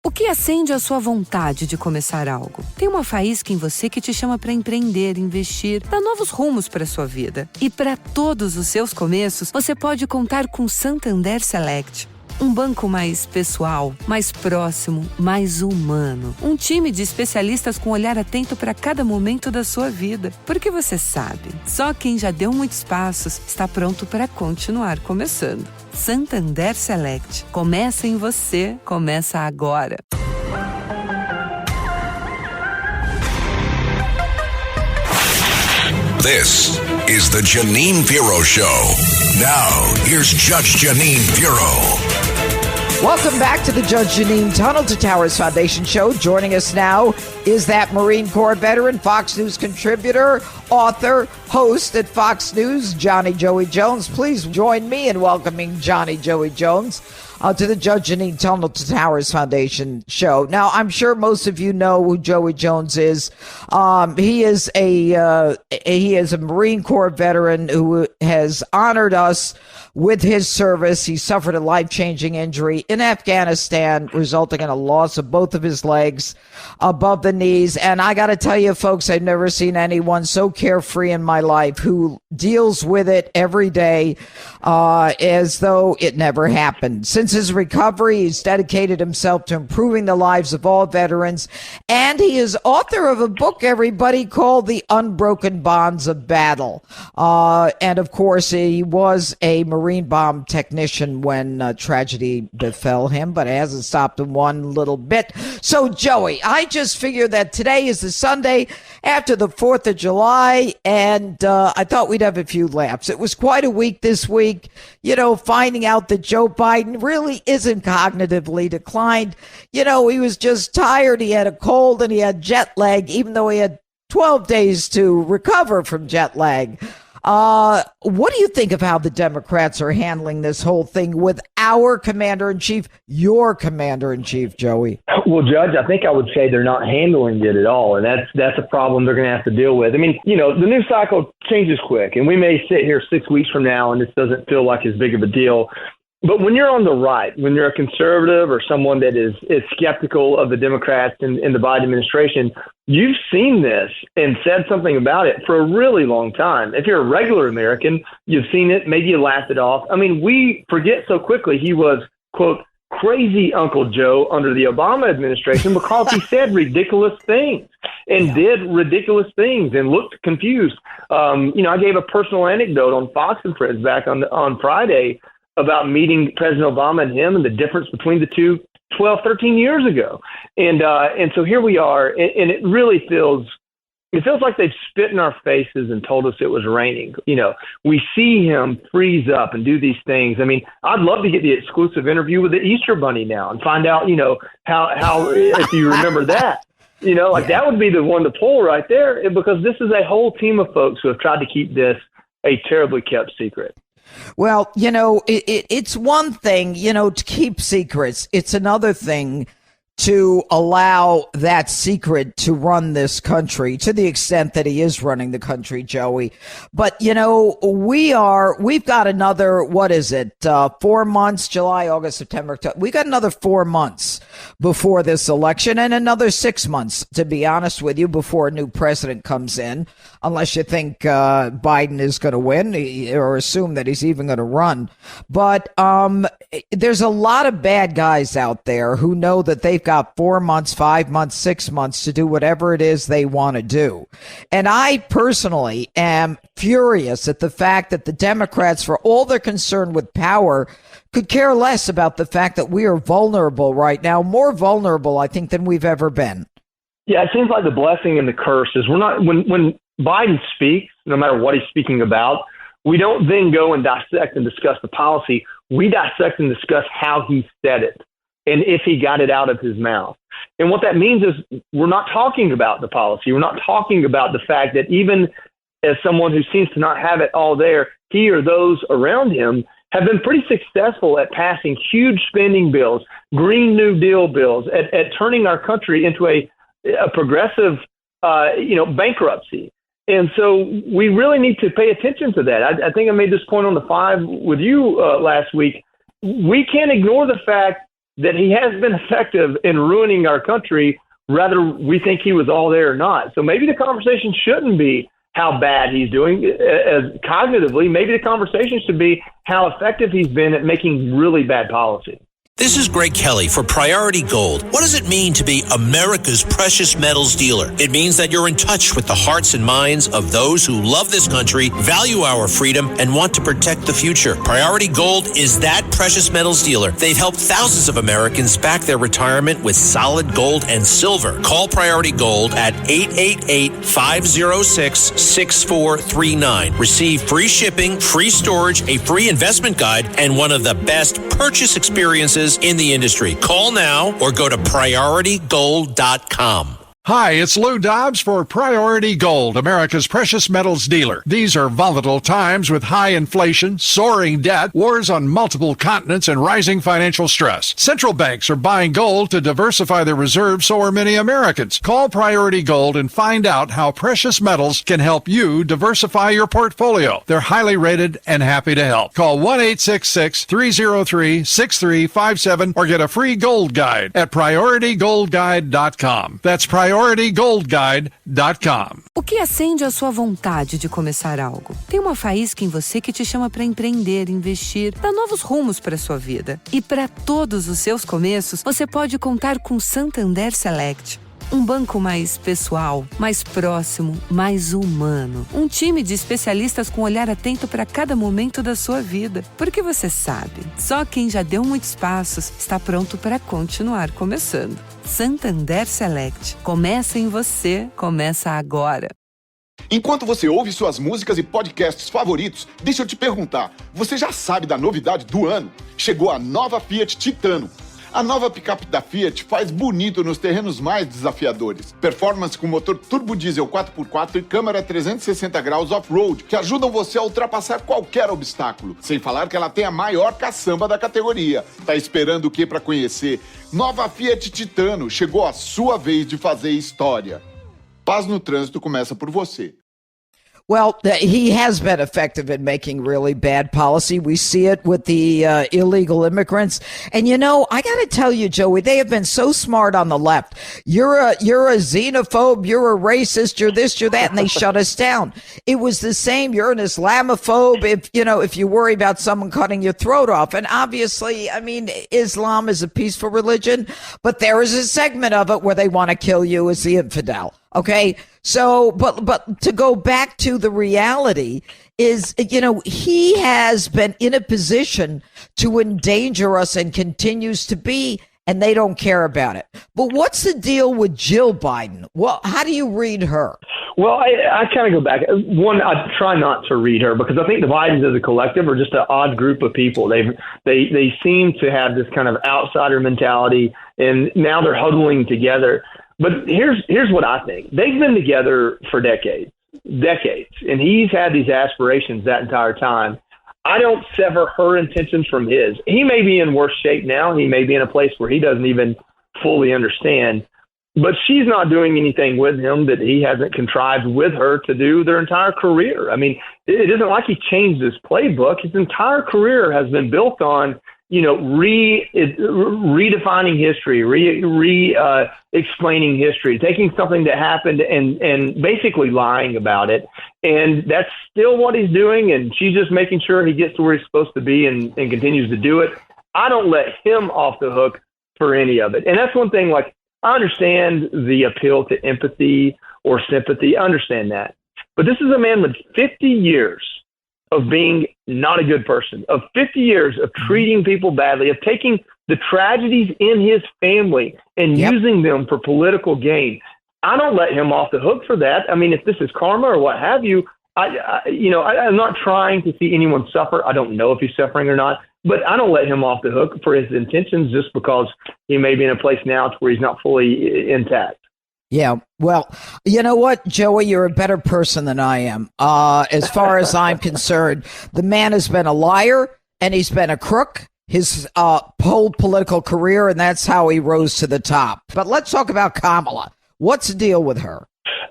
O que acende a sua vontade de começar algo? Tem uma faísca em você que te chama para empreender, investir, dar novos rumos para sua vida. E para todos os seus começos, você pode contar com Santander Select. Um banco mais pessoal, mais próximo, mais humano. Um time de especialistas com olhar atento para cada momento da sua vida. Porque você sabe, só quem já deu muitos passos está pronto para continuar começando. Santander Select. Começa em você, começa agora. This is the Janine Pirro Show. Now, here's Judge Janine Pirro. Welcome back to the Judge Janine Tunnel to Towers Foundation Show. Joining us now is that Marine Corps veteran, Fox News contributor, author, host at Fox News, Johnny Joey Jones. Please join me in welcoming Johnny Joey Jones to the Judge Janine Tunnel to Towers Foundation Show. Now, I'm sure most of you know who Joey Jones is. He is a Marine Corps veteran who has honored us with his service. He suffered a life-changing injury in Afghanistan, resulting in a loss of both of his legs above the knees. And I got to tell you, folks, I've never seen anyone so carefree in my life who deals with it every day as though it never happened. Since his recovery, he's dedicated himself to improving the lives of all veterans. And he is author of a book, everybody, called The Unbroken Bonds of Battle. And, of course, he was a Marine bomb technician when tragedy befell him, but it hasn't stopped him one little bit. So, Joey, I just figured that today is the Sunday after the 4th of July, and I thought we'd have a few laughs. It was quite a week this week, you know, finding out that Joe Biden really isn't cognitively declined. You know, he was just tired, he had a cold, and he had jet lag, even though he had 12 days to recover from jet lag. What do you think of how the Democrats are handling this whole thing with our commander-in-chief, your commander-in-chief, Joey? Well, Judge, I think I would say they're not handling it at all, and that's a problem they're going to have to deal with. I mean, you know, the news cycle changes quick, and we may sit here 6 weeks from now and this doesn't feel like as big of a deal. But when you're on the right, when you're a conservative or someone that is skeptical of the Democrats and the Biden administration, you've seen this and said something about it for a really long time. If you're a regular American, you've seen it. Maybe you laughed it off. I mean, we forget so quickly he was, quote, crazy Uncle Joe under the Obama administration because he said ridiculous things and did ridiculous things and looked confused. You know, I gave a personal anecdote on Fox and Friends back on Friday about meeting President Obama and him and the difference between the two 12, 13 years ago. And so here we are, and it really feels like they've spit in our faces and told us it was raining. You know, we see him freeze up and do these things. I mean, I'd love to get the exclusive interview with the Easter Bunny now and find out, you know, how if you remember that. You know, like that would be the one to pull right there, because this is a whole team of folks who have tried to keep this a terribly kept secret. Well, you know, it's one thing, you know, to keep secrets. It's another thing to allow that secret to run this country to the extent that he is running the country, Joey. But, you know, we've got another, 4 months, July, August, September. We got another 4 months before this election and another 6 months, to be honest with you, before a new president comes in, unless you think Biden is going to win or assume that he's even going to run. But there's a lot of bad guys out there who know that they've got 4 months, 5 months, 6 months to do whatever it is they want to do. And I personally am furious at the fact that the Democrats, for all their concern with power, could care less about the fact that we are vulnerable right now, more vulnerable, I think, than we've ever been. Yeah, it seems like the blessing and the curse is when Biden speaks, no matter what he's speaking about, we don't then go and dissect and discuss the policy. We dissect and discuss how he said it and if he got it out of his mouth. And what that means is we're not talking about the policy. We're not talking about the fact that even as someone who seems to not have it all there, he or those around him have been pretty successful at passing huge spending bills, Green New Deal bills, at turning our country into a progressive, bankruptcy. And so we really need to pay attention to that. I think I made this point on the 5 with you last week. We can't ignore the fact that he has been effective in ruining our country, whether we think he was all there or not. So maybe the conversation shouldn't be how bad he's doing as cognitively. Maybe the conversation should be how effective he's been at making really bad policy. This is Greg Kelly for Priority Gold. What does it mean to be America's precious metals dealer? It means that you're in touch with the hearts and minds of those who love this country, value our freedom, and want to protect the future. Priority Gold is that precious metals dealer. They've helped thousands of Americans back their retirement with solid gold and silver. Call Priority Gold at 888-506-6439. Receive free shipping, free storage, a free investment guide, and one of the best purchase experiences in the industry. Call now or go to PriorityGold.com. Hi, it's Lou Dobbs for Priority Gold, America's precious metals dealer. These are volatile times with high inflation, soaring debt, wars on multiple continents, and rising financial stress. Central banks are buying gold to diversify their reserves, so are many Americans. Call Priority Gold and find out how precious metals can help you diversify your portfolio. They're highly rated and happy to help. Call 1-866-303-6357 or get a free gold guide at PriorityGoldGuide.com. That's PriorityGoldGuide.com. O que acende a sua vontade de começar algo? Tem uma faísca em você que te chama para empreender, investir, dar novos rumos para sua vida. E para todos os seus começos, você pode contar com Santander Select. Um banco mais pessoal, mais próximo, mais humano. Um time de especialistas com um olhar atento para cada momento da sua vida. Porque você sabe, só quem já deu muitos passos está pronto para continuar começando. Santander Select. Começa em você, começa agora. Enquanto você ouve suas músicas e podcasts favoritos, deixa eu te perguntar, você já sabe da novidade do ano? Chegou a nova Fiat Titano. A nova picape da Fiat faz bonito nos terrenos mais desafiadores. Performance com motor turbo diesel 4x4 e câmera 360 graus off-road, que ajudam você a ultrapassar qualquer obstáculo. Sem falar que ela tem a maior caçamba da categoria. Tá esperando o que para conhecer? Nova Fiat Titano, chegou a sua vez de fazer história. Paz no trânsito começa por você. Well, he has been effective in making really bad policy. We see it with the illegal immigrants. And, you know, I got to tell you, Joey, they have been so smart on the left. You're a xenophobe, you're a racist, you're this, you're that, and they shut us down. It was the same. You're an Islamophobe if you worry about someone cutting your throat off. And obviously, I mean, Islam is a peaceful religion, but there is a segment of it where they want to kill you as the infidel. Okay. So, but to go back to the reality is, he has been in a position to endanger us and continues to be, and they don't care about it. But what's the deal with Jill Biden? Well, how do you read her? Well, I kind of go back. One, I try not to read her because I think the Bidens as a collective are just an odd group of people. They seem to have this kind of outsider mentality, and now they're huddling together. But here's what I think. They've been together for decades, and he's had these aspirations that entire time. I don't sever her intentions from his. He may be in worse shape now. He may be in a place where he doesn't even fully understand. But she's not doing anything with him that he hasn't contrived with her to do their entire career. I mean, it isn't like he changed his playbook. His entire career has been built on redefining history, explaining history, taking something that happened and basically lying about it. And that's still what he's doing. And she's just making sure he gets to where he's supposed to be and continues to do it. I don't let him off the hook for any of it. And that's one thing, like, I understand the appeal to empathy or sympathy. I understand that. But this is a man with 50 years of being not a good person, of 50 years of treating people badly, of taking the tragedies in his family and using them for political gain. I don't let him off the hook for that. I mean, if this is karma or what have you, I'm not trying to see anyone suffer. I don't know if he's suffering or not, but I don't let him off the hook for his intentions just because he may be in a place now to where he's not fully intact. Yeah, well, you know what, Joey, you're a better person than I am. As far as I'm concerned, the man has been a liar and he's been a crook his whole political career, and that's how he rose to the top. But let's talk about Kamala. What's the deal with her?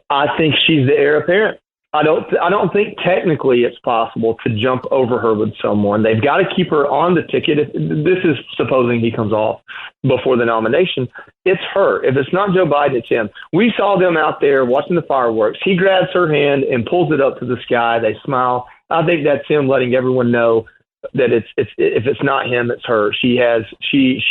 I think she's the heir apparent. I don't think technically it's possible to jump over her with someone. They've got to keep her on the ticket. This is supposing he comes off before the nomination. It's her. If it's not Joe Biden, it's him. We saw them out there watching the fireworks. He grabs her hand and pulls it up to the sky. They smile. I think that's him letting everyone know that if it's not him, it's her. She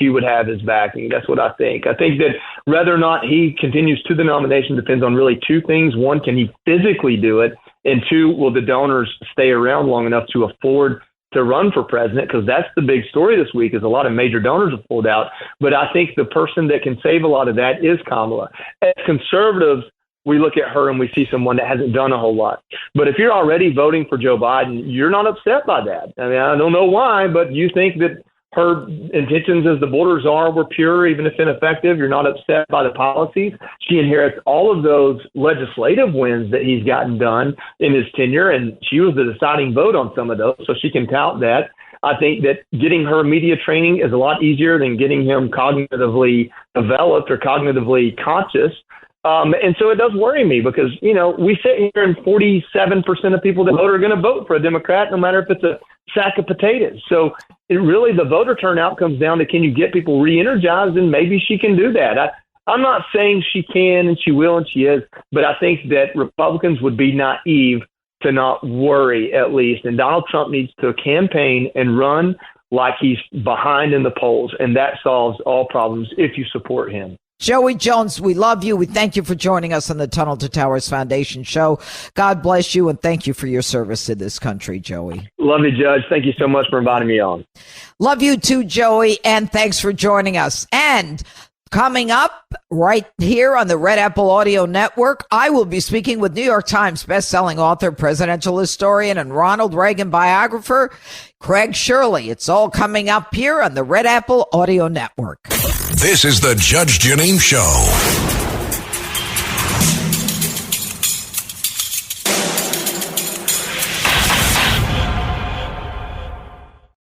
would have his backing. That's what I think. I think that whether or not he continues to the nomination depends on really two things. One, can he physically do it? And two, will the donors stay around long enough to afford to run for president? Because that's the big story this week is a lot of major donors have pulled out. But I think the person that can save a lot of that is Kamala. As conservatives, we look at her and we see someone that hasn't done a whole lot. But if you're already voting for Joe Biden, you're not upset by that. I mean, I don't know why, but you think that her intentions as the borders were pure, even if ineffective. You're not upset by the policies. She inherits all of those legislative wins that he's gotten done in his tenure, and she was the deciding vote on some of those, so she can tout that. I think that getting her media training is a lot easier than getting him cognitively developed or cognitively conscious. And so it does worry me because, we sit here and 47% of people that vote are going to vote for a Democrat, no matter if it's a sack of potatoes. So the voter turnout comes down to, can you get people re-energized? And maybe she can do that. I'm not saying she can and she will and she is, but I think that Republicans would be naive to not worry at least. And Donald Trump needs to campaign and run like he's behind in the polls. And that solves all problems if you support him. Joey Jones, we love you. We thank you for joining us on the Tunnel to Towers Foundation show. God bless you, and thank you for your service to this country, Joey. Love you, Judge. Thank you so much for inviting me on. Love you too, Joey, and thanks for joining us. And coming up right here on the Red Apple Audio Network, I will be speaking with New York Times bestselling author, presidential historian, and Ronald Reagan biographer, Craig Shirley. It's all coming up here on the Red Apple Audio Network. This is the Judge Janine Show.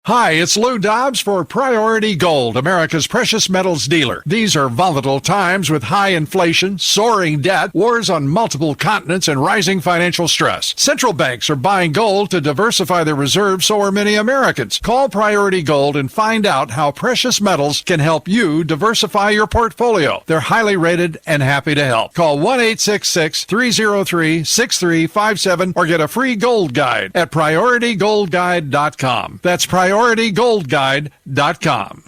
Hi, it's Lou Dobbs for Priority Gold, America's precious metals dealer. These are volatile times with high inflation, soaring debt, wars on multiple continents, and rising financial stress. Central banks are buying gold to diversify their reserves, so are many Americans. Call Priority Gold and find out how precious metals can help you diversify your portfolio. They're highly rated and happy to help. Call 1-866-303-6357 or get a free gold guide at PriorityGoldGuide.com. That's PriorityGoldGuide.com.